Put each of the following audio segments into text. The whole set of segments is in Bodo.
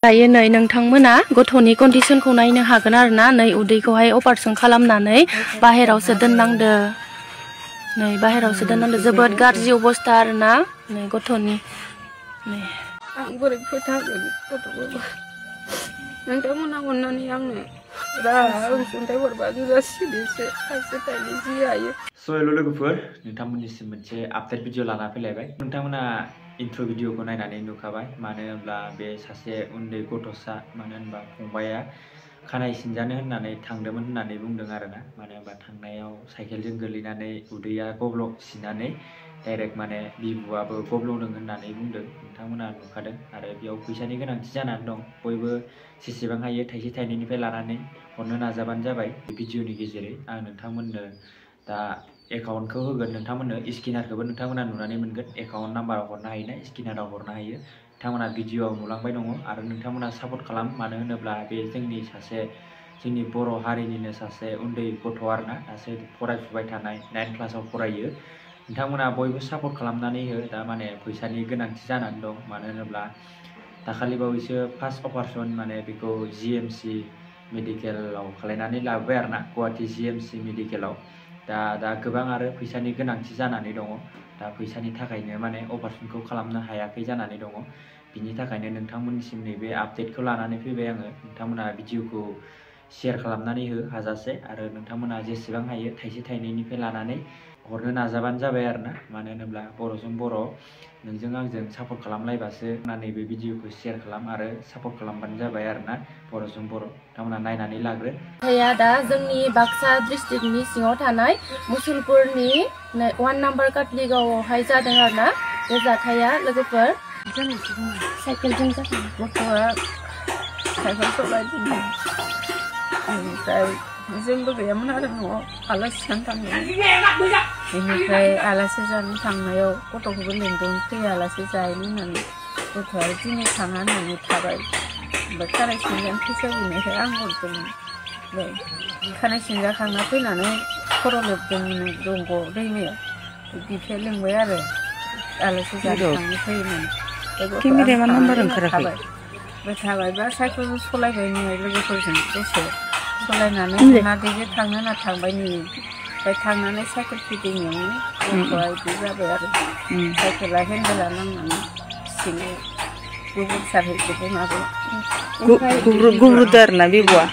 दायो नै नोंथांमोना गथ'नि कन्डिशनखौ नायनो हागोन आरोना नै उदैखौहाय अपारेशन खालामनानै बाहेरावसो दोननांदो नै बाहेरावसो दोननांदो जोबोद गाज्रि अबस्था आरोना नै गथ'नि नै आं बोरै फोथांगोन गथ'खौ नोंथांमोना अननानै आंनो अनसुंथाइ हरबानो जासिगोनसो थाइसे थाइनै जि हायो। हेल' लोगोफोर नोंथांमोननिसिम मोनसे आपडेट भिडिअ लाना फैलायबाय। नोंथांमोना इन्ट्र भिडिअखौ नायनानै नुखाबाय मानो होनब्ला बे सासे उन्दै गथ'सा मानो होनबा फंबाया खानाय सिनजानो होननानै थांदोंमोन होननानै बुंदों आरोना मानो होनबा थांनायाव साइकेलजों गोलैनानै उदैया गब्ल'सिनानै डाइरेक्ट माने बिबुआबो गब्ल'दों होननानै बुंदों। नोंथांमोना नुखादों आरो बेयाव फैसानि गोनांथि जानानै दं। बयबो जेसेबां हायो थाइसे थाइनैनिफ्राय लानानै हरनो नाजाबानो जाबाय। भिडिअनि गेजेरै आं नोंथांमोननो दा एकाउन्टखौ होगोन, नोंथांमोननो स्केनारखौबो नोंथांमोना नुनानै मोनगोन। एकाउन्ट नाम्बाराव हरनो हायोना स्केनाराव हरनो हायो। नोंथांमोना भिडिअआव नुलांबाय दङ आरो नोंथांमोना सापर्ट खालाम मानो होनोब्ला बे जोंनि बर' हारिनिनो सासे उन्दै गथ' आरोना दासो फरायफुबाय थानाय 9 क्लासाव फरायो। नोंथांमोना बयबो सापर्ट खालामनानै हो। दा माने फैसानि गोनांथि जानानै दं मानो होनोब्ला दाखालि बावैसो फार्स्ट अपारेशन माने बेखौ GMC मेडिकेलाव खालायनानै लाबोबाय आरोना गुवाहाटी GMC मेडिकेलाव। दा गोबां आरो फैसानि गोनांथि जानानै दङ। दा फैसानि थाखायनो माने अपारेशनखौ खालामनो हायाखै जानानै दङ। बिनि थाखायनो नोंथांमोननिसिम नैबे आपडेटखौ लानानै फैबाय आङो। नोंथांमोना भिडिअखौ शेयार खालामनानै हो हाजासे आरो नोंथांमोना जेसेबां हायो थाइसे थाइनैनिफ्राय लानानै हरनो नाजाबानो जाबाय आरोना मानो होनोब्ला बर'जों बर' नोंजों आंजों सापर्ट खालामलायबासो नैबे भिडिअखौ शेयार खालाम आरो सापर्ट खालामबानो जाबाय आरोना बर'जों बर' नोंथांमोना नायनानै लाग्रो। जाथाया दा जोंनि बाक्सा डिस्ट्रिक्टनि सिङाव थानाय मुसलपुरनि 1 नाम्बार काटलिगावआवहाय जादों आरोना बे जाथाया लोगोफोर साइकेलजों जादों। गथ'आ साइकेल सलायदोंमोन बेनिफ्राय जोंबो गैयामोन आरो न'आव आलासि जानो थांदोंमोन। बेनिफ्राय आलासि जानो थांनायाव गथ'खौबो लेंदोंमोन फै आलासि जाहैनो होननानै गथ'आ दिनै थाङा होननानै थाबाय। ओमफ्राय खानाय सिनजानो फैसा बिनायखाय आं हरदोंमोन। खानाय सिनजाखांना फैनानै खर' लोबदोंमोन दंग' दैमायाव बिफाया लिंबाय आरो आलासि जानो थांनो फै होननानै थाबायबा साइकेल सलायबाय नो लोगोफोरजों दसे सलायनानै नादैजों थांनो होनना थांबाय नो ओमफ्राय थांनानै साइकेल फिदिंनायावनो गथ'आ बिदि जाबाय आरो साइकेला हेन्देला नांनानै सिङाव गुबुन सारहैजोबबाय माबायाव गुब्रुदो आरोना बिबुआ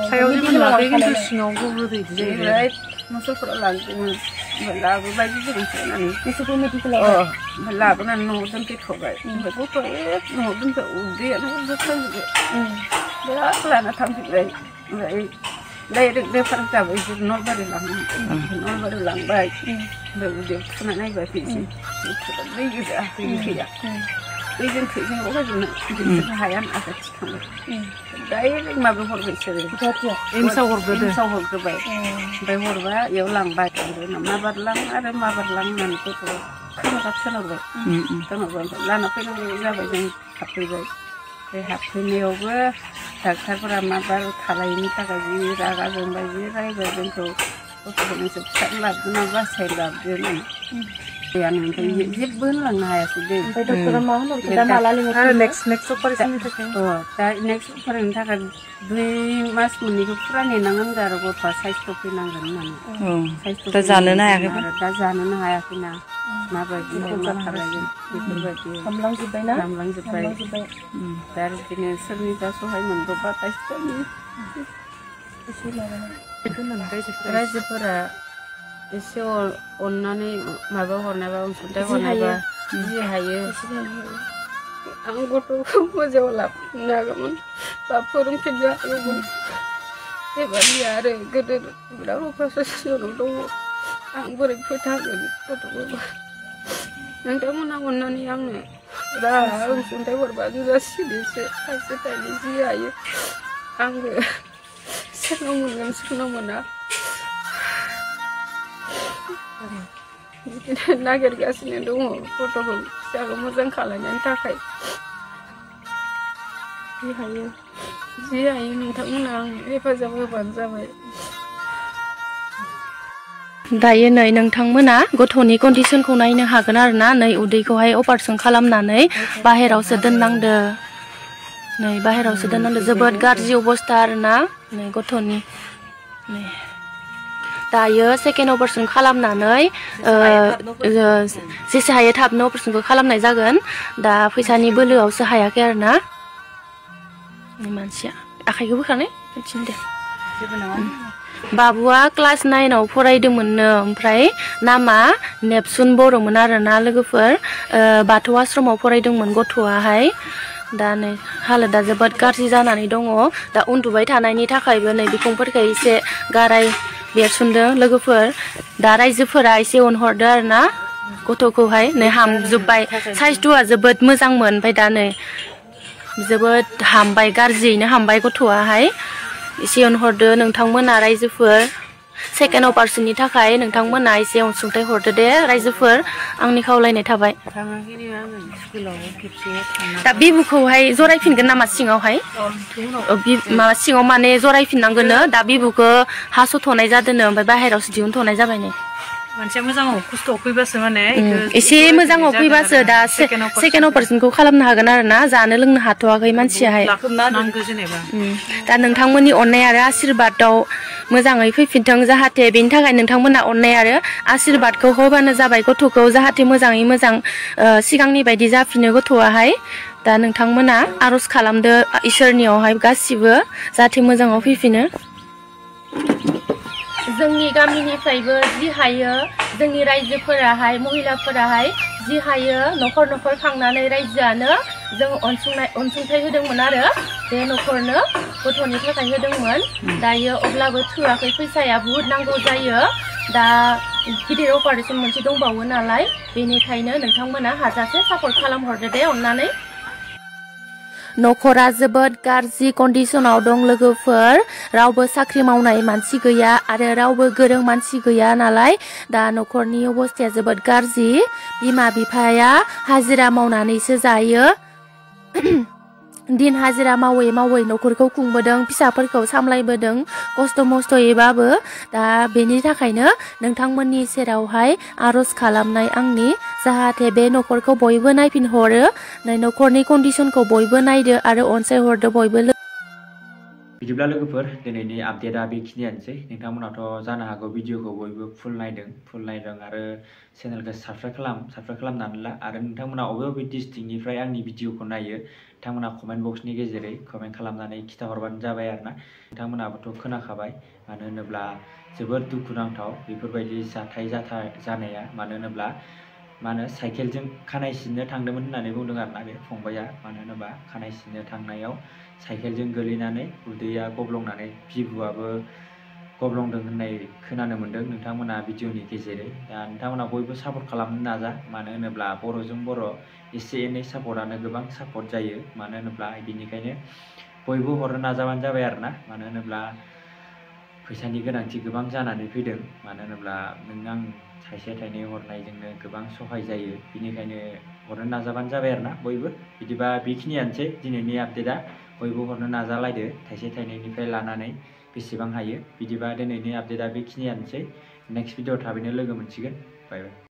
सायाव जेबो नुवाखै खिन्थु सिङाव गुब्रुदो बिदि जाहैबाय। मोसौफोराव लांदोंमोन ओमफ्राय लाबोबाय गिदिरसो होननानै ओमफ्राय लाबोनानै न'आव दोनफैथ'बाय। ओमफ्राय गथ'आ न'आव दोनफै उदैयानो जोबखांजोब्बाय बिराद लाना थांफिनबाय। ओमफ्राय डाइरेक्ट रेफार जाबाय बिसोर नलबारि लांबाय ओमफ्राय उदैयाव थुना नायबाय फैसै दै गोजा गैया दैजों थैजों लगायजोबनाय बिसोर हाया आखाइ थिखांबाय डाइरेक्ट माबायाव हरबाय बिसोरो एमसाव हरग्रोबाय ओमफ्राय हरबा बेयाव लांबाय माबारलां आरो माबारलां होननानै गथ'आ खोनाबा थिनहरबाय लाना फैनांगौ जाबाय। जों हाबफैबाय बे हाबफैनायावबो डाक्टारफोरा माबार खालायैनि थाखाय जि रागा जोंबाय जि रायबाय जोंखौ गथ'खौ नोंसोर फिसा लाबोदो ना बासाय लाबोदो होननानै जेबो होनलांनो हायासै दै। ओमफ्राय डक्टरा मा होनहरखो दा माला लिंहरखो नेक्स्ट अपारेशननि थाखाय दा नेक्स्ट अपारेशननि थाखाय 2 मास मोननैखौ फुरा नेनांगोन आरो गथ'आ साइसथ' फैनांगोन होननानै दा जानोनो हायाखै आरो दा जानोनो हायाखैना माबायदि मा खालायगोन बेफोरबायदि हामलांजोब्बाय दा आरो बिदिनो सोरनिबा सहाय मोनब्रबा थाइसे रायजोफोरा एसे अननानै माबा हरनायबा अनसुंथाइ हरनायबा जि हायो आं गथ'खौ मोजाङाव लाबोनो हागौमोन बा फोरोंफिननो हागौमोन। बेबायदि आरो गोदो बिराद अपारेशनाव दङ आं बोरै फोथांगोन गथ'खौ नोंथांमोना अननानै आंनो अनसुंथाइ हरबानो जासिगोनसो थाइसे थाइनै जि हायो आङो सोरनाव मोनगोन सोरनाव मोना बिदिनो नागिरगासिनो दङ गथ'खौ फिसाखौ मोजां खालायनायनि थाखाय जि हायो नोंथांमोना आं हेफाजाब होबानो जाबाय। दायो नै नोंथांमोना गथ'नि कन्डिशनखौ नायनो हागोन आरोना नै उदैखौहाय अपारेशन खालामनानै बाहेरावसो दोननांदो नै बाहेरावसो दोननांदो जोबोद गाज्रि अबस्था आरोना नै गथ'नि नै दायो सेकेन्ड अपारेशन खालामनानै जेसे हायो थाबनो अपारेशनखौ खालामनाय जागोन दा फैसानि बोलोआवसो हायाखै आरोना मानसिया आखाइखौ बोखानाय मिथिनो दे बाबुआ क्लास 9 फरायदोंमोननो ओमफ्राय नामा नेपसुन बर'मोन आरोना लोगोफोर बाथौ आश्रमाव फरायदोंमोन गथ'आहाय दा नै हालोदा जोबोद गाज्रि जानानै दङ दा उन्दुबाय थानायनि थाखायबो नै बिखुंफोरखौ एसे गाराय बेरसुंदों लोगोफोर दा रायजोफोरा एसे अनहरदो आरोना गथ'खौहाय नै हामजोब्बाय साइसथ'आ जोबोद मोजांमोन ओमफ्राय दा नै जोबोद हामबाय गाज्रियैनो हामबाय गथ'आहाय एसे अनहरदो नोंथांमोना रायजोफोर सेकेन्ड अपारेशननि थाखाय नोंथांमोना एसे अनसुंथाइ हरदो दे रायजोफोर आंनि खावलायनाय थाबाय दा बिबुखौहाय जरायफिनगोन नामा सिङावहाय माबा सिङाव माने जरायफिननांगोन दा बिबुखौ हास'थ'नाय जादोंनो ओमफ्राय बाहेरावसो दिहुनथ'नाय जाबाय नै मानसिया मोजाङाव खस्थ'आव फैबासो माने एसे मोजाङाव फैबासो दा सेकेन्ड अपारेशनखौ खालामनो हागोन आरोना जानो लोंनो हाथ'वाखै मानसियाहाय नांगौ जेनेबा दा नोंथांमोननि अननाय आरो आशीर्बादाव मोजाङै फैफिनथों जाहाथे बेनि थाखाय नोंथांमोना अननाय आरो आशीर्बादखौ होबानो जाबाय गथ'खौ जाहाथे मोजाङै मोजां सिगांनि बायदि जाफिनो गथ'आहाय दा नोंथांमोना आर'ज खालामदो इसोरनियावहाय गासिबो जाहाथे मोजाङाव फैफिनो जोंनि गामिनिफ्रायबो जि हायो जोंनि रायजोफोराहाय महिलाफोराहाय जि हायो न'खर न'खर खांनानै रायजोआनो जों अनसुंथाइ होदोंमोन आरो बे न'खरनो गथ'नि थाखाय होदोंमोन दायो अब्लाबो थोआखै फैसाया बुहुद नांगौ जायो दा गिदिर अपारेशन मोनसे दंबावो नालाय बेनिखायनो नोंथांमोना हाजासे सापर्ट खालामहरदो दे अननानै न'खरा जोबोद गाज्रि कन्डिशनाव दं लोगोफोर रावबो साख्रि मावनाय मानसि गैया आरो रावबो गोरों मानसि गैया नालाय दा न'खरनि अबस्थाया जोबोद गाज्रि बिमा बिफाया हाजिरा मावनानैसो जायो दिन हाजिरा मावै मावै न'खरखौ खुंबोदों फिसाफोरखौ सामलायबोदों खस्थ' मस्थ'यैबाबो दा बेनि थाखायनो नोंथांमोननि सेरावहाय आर'ज खालामनाय आंनि जाहाथे बे न'खरखौ बयबो नायफिनहरो नै न'खरनि कन्डिशनखौ बयबो नायदो आरो अनसायहरदो बयबो बिदिब्ला लोगोफोर दिनैनि आपडेटआ बेखिनियानोसै नोंथांमोनाथ' जानो हागौ भिडिअखौ बयबो फुल नायदों आरो चेनेलखौ साबस्क्राइब खालामनानै ला आरो नोंथांमोना बबे डिस्ट्रिक्टनिफ्राय आंनि भिडिअखौ नायो नोंथांमोना कमेन्ट बक्सनि गेजेरै कमेन्ट खालामनानै खिथाहरबानो जाबाय आरोना नोंथांमोनाबोथ' खोनाखाबाय मानो होनोब्ला जोबोद दुखुनांथाव बेफोरबायदि जाथाय जानाया मानो होनोब्ला साइकेलजों खानाय सिननो थांदोंमोन होननानै बुंदों आरोना बे फंबाया मानो होनोबा खानाय सिननो थांनायाव साइकेलजों गोलैनानै उदैया गब्लंनानै बिबुआबो गब्लंदों होननाय खोनानो मोन्दों नोंथांमोना भिडिअनि गेजेरै दा नोंथांमोना बयबो सापर्ट खालामनो नाजा मानो होनोब्ला बर'जों बर' एसे एनै सापर्टआनो गोबां सापर्ट जायो मानो होनोब्ला बेनिखायनो बयबो हरनो नाजाबानो जाबाय आरोना मानो होनोब्ला फैसानि गोनांथि गोबां जानानै फैदों मानो होनोब्ला नों आं थाइसे थाइनै हरनायजोंनो गोबां सहाय जायो बेनिखायनो हरनो नाजाबानो जाबाय आरोना बयबो बिदिबा बेखिनियानोसै दिनैनि आपडेटआ बयबो हरनो नाजालायदो थाइसे थाइनैनिफ्राय लानानै बेसेबां हायो बिदिबा दिनैनि आपडेटआ बेखिनियानोसै नेक्स्ट भिडिअ थाबैनो लोगो मोनसिगोन बाय बाय